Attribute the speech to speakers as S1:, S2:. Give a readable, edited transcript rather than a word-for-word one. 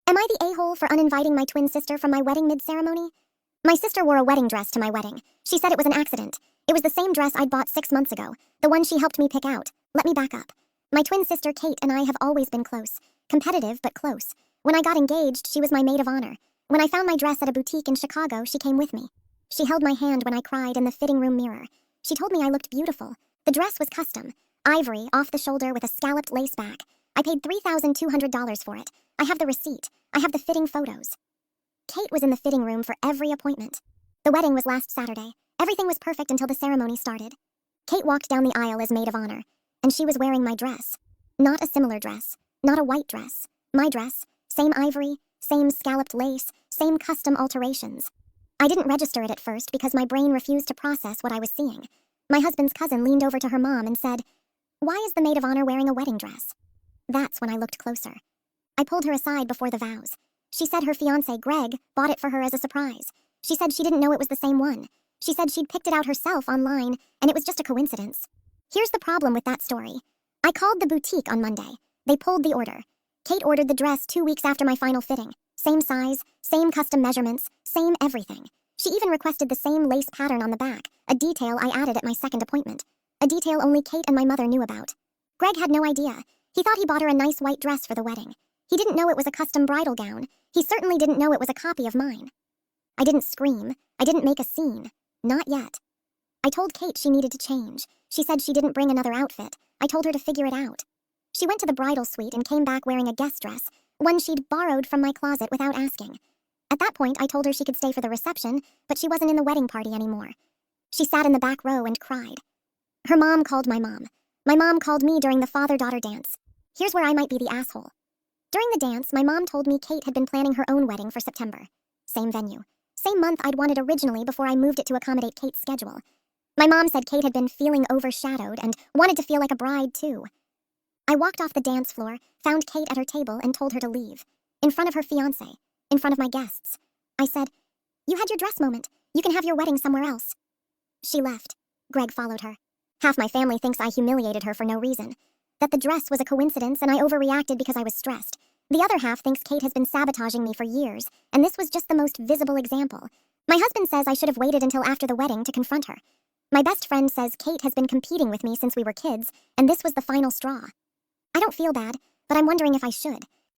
S1: Am I the a-hole for uninviting my twin sister from my wedding mid-ceremony? My sister wore a wedding dress to my wedding. She said it was an accident. It was the same dress I'd bought 6 months ago, the one she helped me pick out. Let me back up. My twin sister Kate and I have always been close. Competitive, but close. When I got engaged, she was my maid of honor. When I found my dress at a boutique in Chicago, she came with me. She held my hand when I cried in the fitting room mirror. She told me I looked beautiful. The dress was custom. Ivory, off the shoulder with a scalloped lace back. I paid $3,200 for it. I have the receipt. I have the fitting photos. Kate was in the fitting room for every appointment. The wedding was last Saturday. Everything was perfect until the ceremony started. Kate walked down the aisle as maid of honor, and she was wearing my dress. Not a similar dress. Not a white dress. My dress. Same ivory, same scalloped lace, same custom alterations. I didn't register it at first because my brain refused to process what I was seeing. My husband's cousin leaned over to her mom and said, "Why is the maid of honor wearing a wedding dress?" That's when I looked closer. I pulled her aside before the vows. She said her fiancé, Greg, bought it for her as a surprise. She said she didn't know it was the same one. She said she'd picked it out herself online, and it was just a coincidence. Here's the problem with that story. I called the boutique on Monday. They pulled the order. Kate ordered the dress 2 weeks after my final fitting. Same size, same custom measurements, same everything. She even requested the same lace pattern on the back, a detail I added at my second appointment. A detail only Kate and my mother knew about. Greg had no idea. He thought he bought her a nice white dress for the wedding. He didn't know it was a custom bridal gown. He certainly didn't know it was a copy of mine. I didn't scream. I didn't make a scene. Not yet. I told Kate she needed to change. She said she didn't bring another outfit. I told her to figure it out. She went to the bridal suite and came back wearing a guest dress, one she'd borrowed from my closet without asking. At that point, I told her she could stay for the reception, but she wasn't in the wedding party anymore. She sat in the back row and cried. Her mom called my mom. My mom called me during the father-daughter dance. Here's where I might be the asshole. During the dance, my mom told me Kate had been planning her own wedding for September. Same venue. Same month I'd wanted originally before I moved it to accommodate Kate's schedule. My mom said Kate had been feeling overshadowed and wanted to feel like a bride too. I walked off the dance floor, found Kate at her table, and told her to leave. In front of her fiancé. In front of my guests. I said, "You had your dress moment. You can have your wedding somewhere else." She left. Greg followed her. Half my family thinks I humiliated her for no reason. That the dress was a coincidence and I overreacted because I was stressed. The other half thinks Kate has been sabotaging me for years, and this was just the most visible example. My husband says I should have waited until after the wedding to confront her. My best friend says Kate has been competing with me since we were kids, and this was the final straw. I don't feel bad, but I'm wondering if I should.